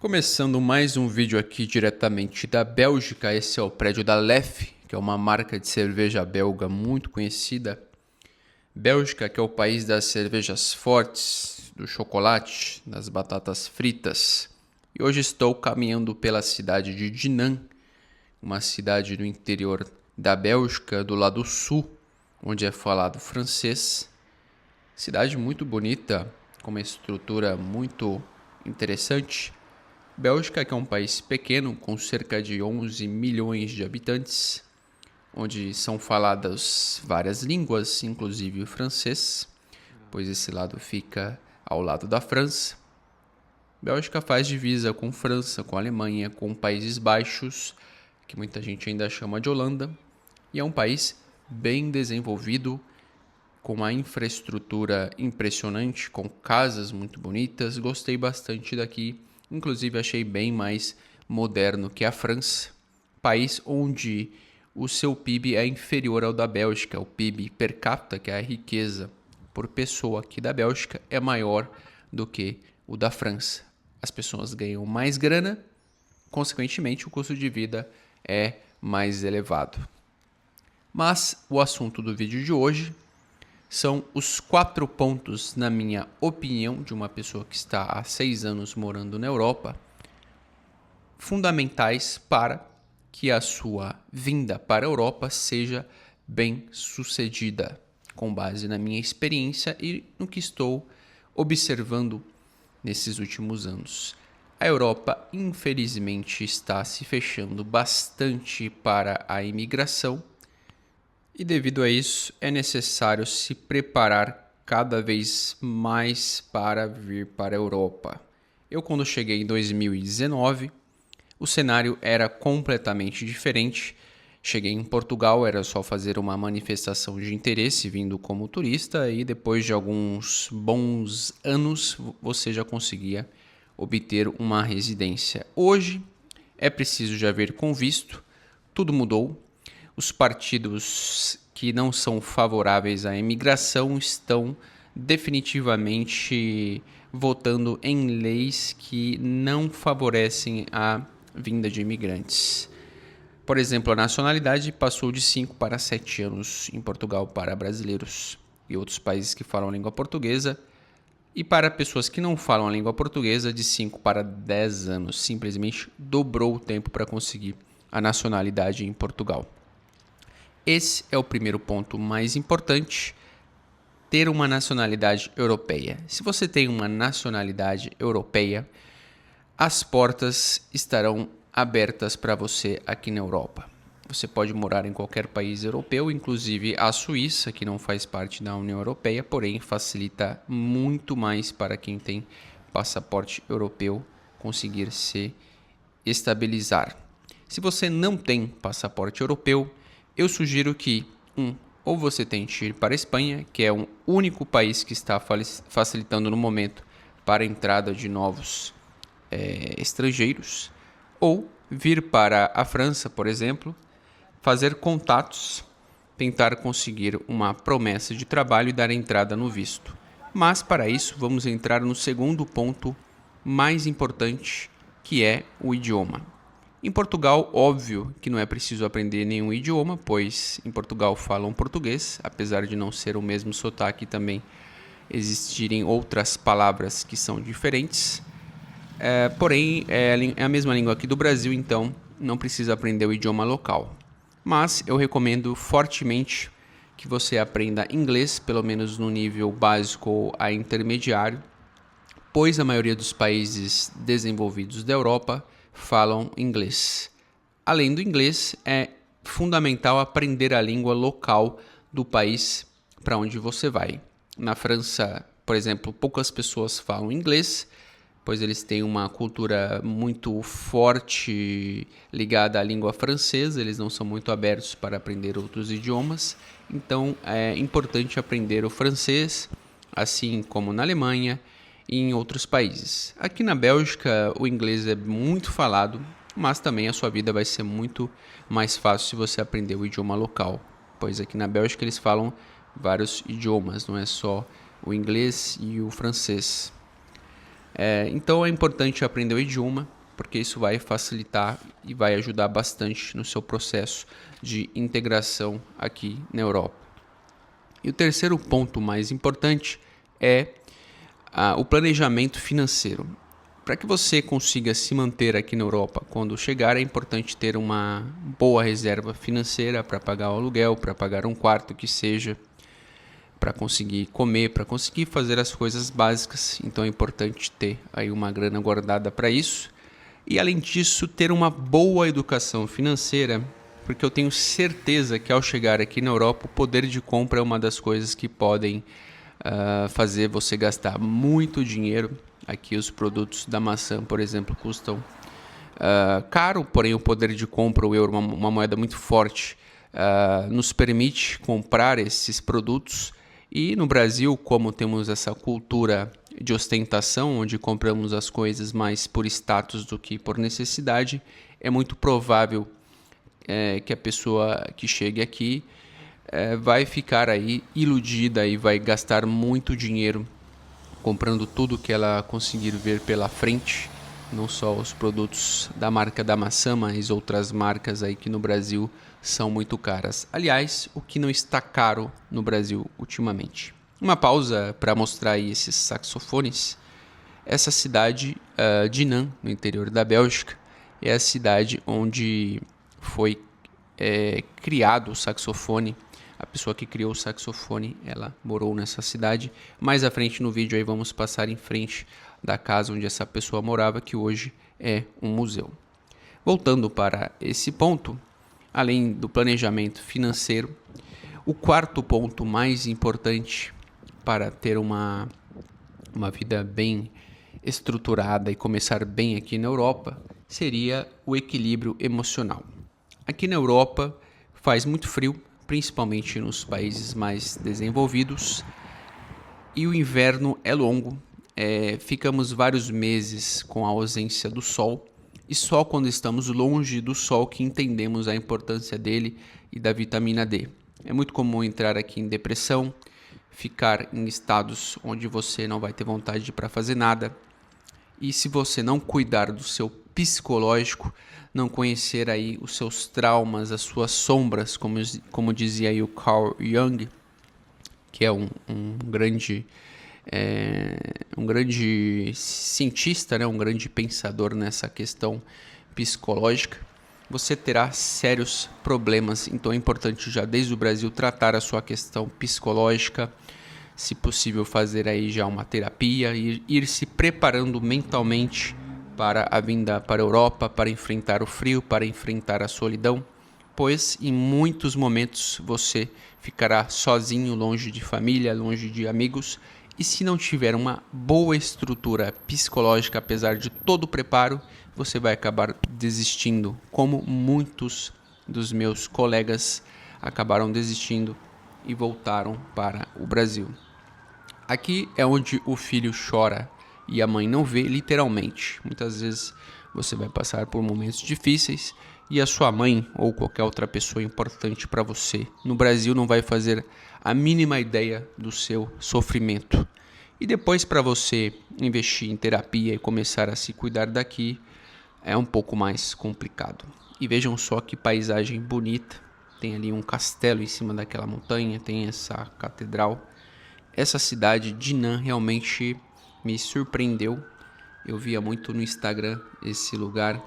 Começando mais um vídeo aqui diretamente da Bélgica. Esse é o prédio da Leffe, que é uma marca de cerveja belga muito conhecida. Bélgica, que é o país das cervejas fortes, do chocolate, das batatas fritas. E hoje estou caminhando pela cidade de Dinant, uma cidade do interior da Bélgica, do lado sul, onde é falado francês. Cidade muito bonita, com uma estrutura muito interessante. Bélgica, que é um país pequeno, com cerca de 11 milhões de habitantes, onde são faladas várias línguas, inclusive o francês, pois esse lado fica ao lado da França. Bélgica faz divisa com França, com Alemanha, com Países Baixos, que muita gente ainda chama de Holanda, e é um país bem desenvolvido, com uma infraestrutura impressionante, com casas muito bonitas. Gostei bastante daqui, inclusive achei bem mais moderno que a França, país onde o seu PIB é inferior ao da Bélgica. O PIB per capita, que é a riqueza por pessoa aqui da Bélgica, é maior do que o da França. As pessoas ganham mais grana, consequentemente o custo de vida é mais elevado. Mas o assunto do vídeo de hoje são os 4 pontos, na minha opinião, de uma pessoa que está há 6 anos morando na Europa, fundamentais para que a sua vinda para a Europa seja bem sucedida, com base na minha experiência e no que estou observando nesses últimos anos. A Europa, infelizmente, está se fechando bastante para a imigração. E devido a isso, é necessário se preparar cada vez mais para vir para a Europa. Eu, quando cheguei em 2019, o cenário era completamente diferente. Cheguei em Portugal, era só fazer uma manifestação de interesse vindo como turista e depois de alguns bons anos você já conseguia obter uma residência. Hoje é preciso já vir com visto, tudo mudou. Os partidos que não são favoráveis à imigração estão definitivamente votando em leis que não favorecem a vinda de imigrantes. Por exemplo, a nacionalidade passou de 5 para 7 anos em Portugal para brasileiros e outros países que falam a língua portuguesa, e para pessoas que não falam a língua portuguesa, de 5 para 10 anos. Simplesmente dobrou o tempo para conseguir a nacionalidade em Portugal. Esse é o primeiro ponto mais importante, ter uma nacionalidade europeia. Se você tem uma nacionalidade europeia, as portas estarão abertas para você aqui na Europa. Você pode morar em qualquer país europeu, inclusive a Suíça, que não faz parte da União Europeia, porém facilita muito mais para quem tem passaporte europeu conseguir se estabilizar. Se você não tem passaporte europeu, eu sugiro que, ou você tente ir para a Espanha, que é o único país que está facilitando no momento para a entrada de novos estrangeiros, ou vir para a França, por exemplo, fazer contatos, tentar conseguir uma promessa de trabalho e dar entrada no visto. Mas para isso vamos entrar no segundo ponto mais importante, que é o idioma. Em Portugal, óbvio que não é preciso aprender nenhum idioma, pois em Portugal falam português, apesar de não ser o mesmo sotaque, também existirem outras palavras que são diferentes. Porém, é a mesma língua aqui do Brasil, então não precisa aprender o idioma local. Mas eu recomendo fortemente que você aprenda inglês, pelo menos no nível básico a intermediário, pois a maioria dos países desenvolvidos da Europa falam inglês. Além do inglês, é fundamental aprender a língua local do país para onde você vai. Na França, por exemplo, poucas pessoas falam inglês, pois eles têm uma cultura muito forte ligada à língua francesa, eles não são muito abertos para aprender outros idiomas, então é importante aprender o francês, assim como na Alemanha e em outros países. Aqui na Bélgica, o inglês é muito falado, mas também a sua vida vai ser muito mais fácil se você aprender o idioma local, pois aqui na Bélgica eles falam vários idiomas, não é só o inglês e o francês. Então é importante aprender o idioma, porque isso vai facilitar e vai ajudar bastante no seu processo de integração aqui na Europa. E o terceiro ponto mais importante é o planejamento financeiro. Para que você consiga se manter aqui na Europa quando chegar, é importante ter uma boa reserva financeira para pagar o aluguel, para pagar um quarto que seja, para conseguir comer, para conseguir fazer as coisas básicas. Então é importante ter aí uma grana guardada para isso. E além disso, ter uma boa educação financeira, porque eu tenho certeza que ao chegar aqui na Europa, o poder de compra é uma das coisas que podem fazer você gastar muito dinheiro. Aqui os produtos da maçã, por exemplo, custam caro, porém o poder de compra, o euro, uma moeda muito forte, nos permite comprar esses produtos. E no Brasil, como temos essa cultura de ostentação, onde compramos as coisas mais por status do que por necessidade, é muito provável que a pessoa que chegue aqui vai ficar aí iludida e vai gastar muito dinheiro comprando tudo que ela conseguir ver pela frente, não só os produtos da marca da maçã, mas outras marcas aí que no Brasil são muito caras. Aliás, o que não está caro no Brasil ultimamente. Uma pausa para mostrar aí esses saxofones. Essa cidade, Dinant, no interior da Bélgica, é a cidade onde foi criado o saxofone. A pessoa que criou o saxofone, ela morou nessa cidade. Mais à frente no vídeo aí vamos passar em frente da casa onde essa pessoa morava, que hoje é um museu. Voltando para esse ponto, além do planejamento financeiro, o quarto ponto mais importante para ter uma vida bem estruturada e começar bem aqui na Europa seria o equilíbrio emocional. Aqui na Europa faz muito frio, principalmente nos países mais desenvolvidos, e o inverno é longo. Ficamos vários meses com a ausência do sol, e só quando estamos longe do sol que entendemos a importância dele e da vitamina D. É muito comum entrar aqui em depressão, ficar em estados onde você não vai ter vontade para fazer nada, e se você não cuidar do seu psicológico, não conhecer aí os seus traumas, as suas sombras, como dizia aí o Carl Jung, que é um grande cientista, né? Um grande pensador nessa questão psicológica, você terá sérios problemas. Então é importante já desde o Brasil tratar a sua questão psicológica, se possível fazer aí já uma terapia e ir se preparando mentalmente para a vinda para a Europa, para enfrentar o frio, para enfrentar a solidão, pois em muitos momentos você ficará sozinho, longe de família, longe de amigos, e se não tiver uma boa estrutura psicológica, apesar de todo o preparo, você vai acabar desistindo, como muitos dos meus colegas acabaram desistindo e voltaram para o Brasil. Aqui é onde o filho chora e a mãe não vê, literalmente. Muitas vezes você vai passar por momentos difíceis e a sua mãe ou qualquer outra pessoa importante para você no Brasil não vai fazer a mínima ideia do seu sofrimento. E depois, para você investir em terapia e começar a se cuidar daqui, é um pouco mais complicado. E vejam só que paisagem bonita. Tem ali um castelo em cima daquela montanha, tem essa catedral. Essa cidade, Dinant, realmente me surpreendeu. Eu via muito no Instagram esse lugar.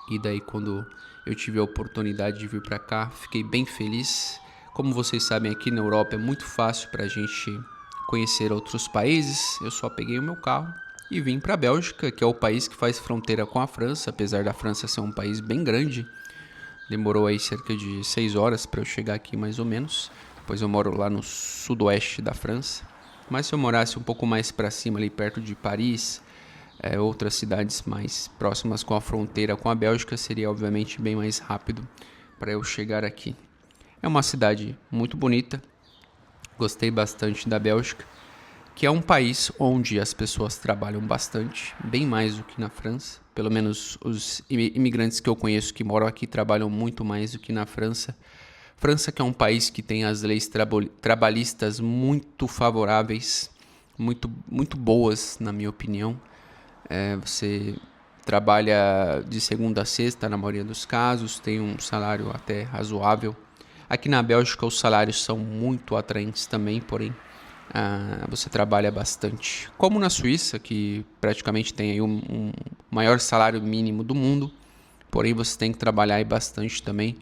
E daí quando eu tive a oportunidade de vir para cá, fiquei bem feliz. Como vocês sabem, aqui na Europa é muito fácil para a gente conhecer outros países. Eu só peguei o meu carro e vim para a Bélgica, que é o país que faz fronteira com a França. Apesar da França ser um país bem grande, demorou aí cerca de 6 horas para eu chegar aqui mais ou menos, pois eu moro lá no sudoeste da França. Mas se eu morasse um pouco mais para cima, ali perto de Paris, outras cidades mais próximas com a fronteira com a Bélgica, seria obviamente bem mais rápido para eu chegar aqui. É uma cidade muito bonita, gostei bastante da Bélgica, que é um país onde as pessoas trabalham bastante, bem mais do que na França. Pelo menos os imigrantes que eu conheço que moram aqui trabalham muito mais do que na França. França, que é um país que tem as leis trabalhistas muito favoráveis, muito boas, na minha opinião. Você trabalha de segunda a sexta, na maioria dos casos, tem um salário até razoável. Aqui na Bélgica os salários são muito atraentes também, porém você trabalha bastante. Como na Suíça, que praticamente tem aí um maior salário mínimo do mundo, porém você tem que trabalhar aí bastante também.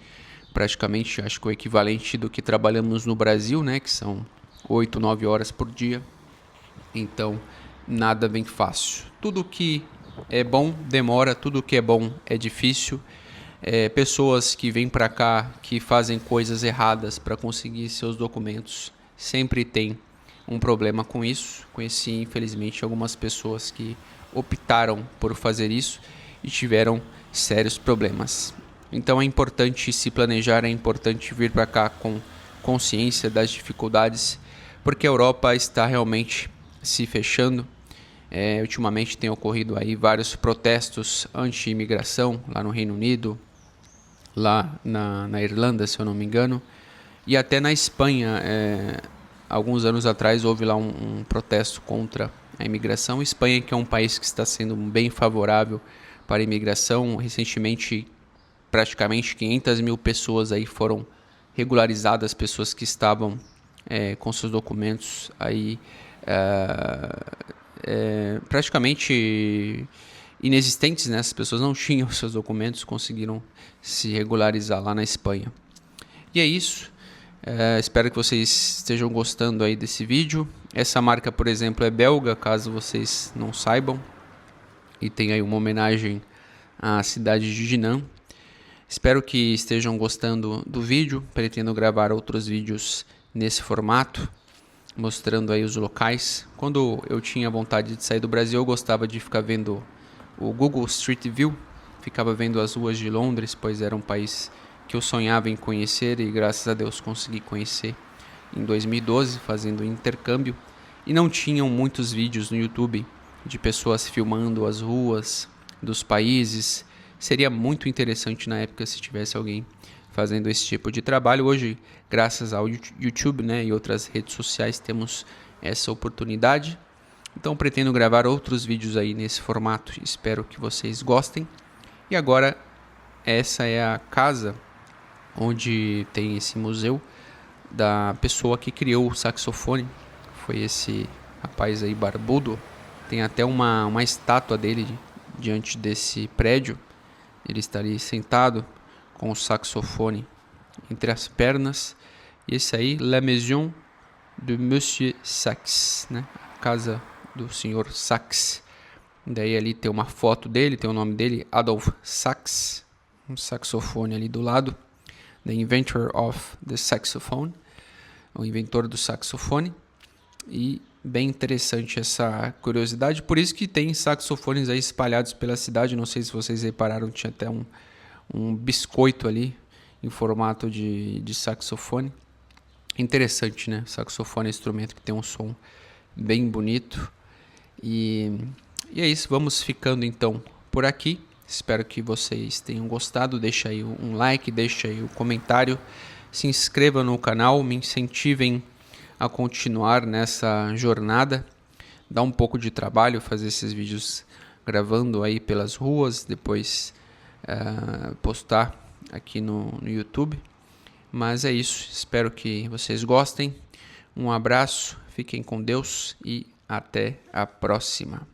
Praticamente, acho que o equivalente do que trabalhamos no Brasil, né, que são 8, 9 horas por dia. Então, nada vem fácil. Tudo que é bom demora, tudo que é bom é difícil. Pessoas que vêm para cá, que fazem coisas erradas para conseguir seus documentos, sempre tem um problema com isso. Conheci, infelizmente, algumas pessoas que optaram por fazer isso e tiveram sérios problemas. Então é importante se planejar, é importante vir para cá com consciência das dificuldades, porque a Europa está realmente se fechando. Ultimamente tem ocorrido aí vários protestos anti-imigração lá no Reino Unido, lá na Irlanda, se eu não me engano, e até na Espanha. Alguns anos atrás houve lá um protesto contra a imigração. Espanha, que é um país que está sendo bem favorável para a imigração, recentemente praticamente 500 mil pessoas aí foram regularizadas, pessoas que estavam com seus documentos aí praticamente inexistentes, né? As pessoas não tinham seus documentos, conseguiram se regularizar lá na Espanha. E é isso. Espero que vocês estejam gostando aí desse vídeo. Essa marca, por exemplo, é belga, caso vocês não saibam, e tem aí uma homenagem à cidade de Dinan. Espero que estejam gostando do vídeo. Pretendo gravar outros vídeos nesse formato, mostrando aí os locais. Quando eu tinha vontade de sair do Brasil, eu gostava de ficar vendo o Google Street View. Ficava vendo as ruas de Londres, pois era um país que eu sonhava em conhecer e graças a Deus consegui conhecer em 2012, fazendo intercâmbio. E não tinham muitos vídeos no YouTube de pessoas filmando as ruas dos países. Seria muito interessante na época se tivesse alguém fazendo esse tipo de trabalho. Hoje, graças ao YouTube, né, e outras redes sociais, temos essa oportunidade. Então pretendo gravar outros vídeos aí nesse formato. Espero que vocês gostem. E agora, essa é a casa onde tem esse museu da pessoa que criou o saxofone. Foi esse rapaz aí barbudo. Tem até uma estátua dele diante desse prédio. Ele está ali sentado com o saxofone entre as pernas. E esse aí, La Maison de Monsieur Sax, né? A casa do senhor Sax. Daí ali tem uma foto dele, tem o nome dele, Adolf Sax. Um saxofone ali do lado. The Inventor of the Saxophone. O inventor do saxofone. E bem interessante essa curiosidade. Por isso que tem saxofones aí espalhados pela cidade. Não sei se vocês repararam, tinha até um biscoito ali em formato de saxofone. Interessante, né? Saxofone é um instrumento que tem um som bem bonito. E é isso, vamos ficando então por aqui. Espero que vocês tenham gostado. Deixa aí um like, deixa aí um comentário. Se inscreva no canal, me incentivem a continuar nessa jornada. Dá um pouco de trabalho fazer esses vídeos gravando aí pelas ruas, depois postar aqui no YouTube. Mas é isso, espero que vocês gostem. Um abraço, fiquem com Deus e até a próxima.